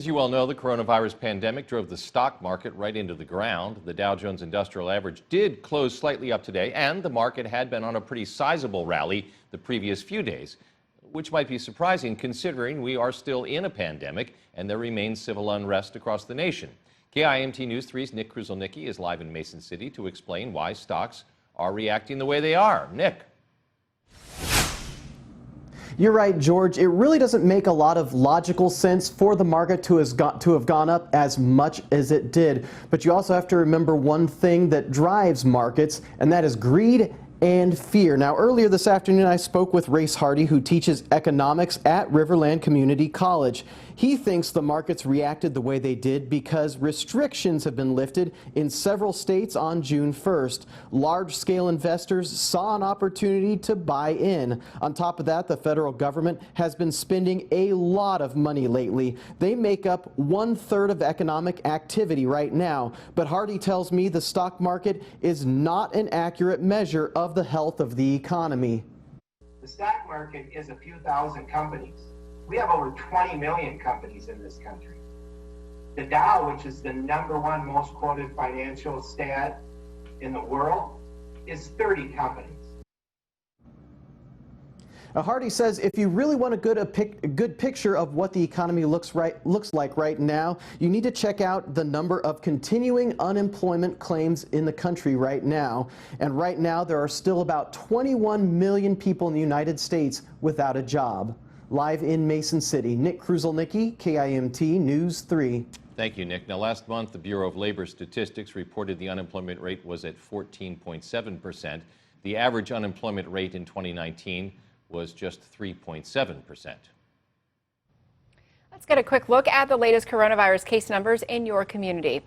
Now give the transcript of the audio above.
As you well know, the coronavirus pandemic drove the stock market right into the ground. The Dow Jones Industrial Average did close slightly up today, and the market had been on a pretty sizable rally the previous few days, which might be surprising considering we are still in a pandemic and there remains civil unrest across the nation. KIMT News 3's Nick Kruszelnicki is live in Mason City to explain why stocks are reacting the way they are. Nick. You're right, George. It really doesn't make a lot of logical sense for the market to have gone up as much as it did. But you also have to remember one thing that drives markets, and that is greed and fear. Now, earlier this afternoon, I spoke with Race Hardy, who teaches economics at Riverland Community College. He thinks the markets reacted the way they did because restrictions have been lifted in several states on June 1st. Large-scale investors saw an opportunity to buy in. On top of that, the federal government has been spending a lot of money lately. They make up 1/3 of economic activity right now. But Hardy tells me the stock market is not an accurate measure of the health of the economy. The stock market is a few thousand companies. We have over 20 million companies in this country. The Dow, which is the #1 most quoted financial stat in the world, is 30 companies. Hardy says if you really want a good picture of what the economy looks like right now, you need to check out the number of continuing unemployment claims in the country right now. And right now there are still about 21 million people in the United States without a job. Live in Mason City, Nick Kruszelnicki, KIMT News 3. Thank you, Nick. Now, last month, the Bureau of Labor Statistics reported the unemployment rate was at 14.7%. The average unemployment rate in 2019 was just 3.7%. Let's get a quick look at the latest coronavirus case numbers in your community.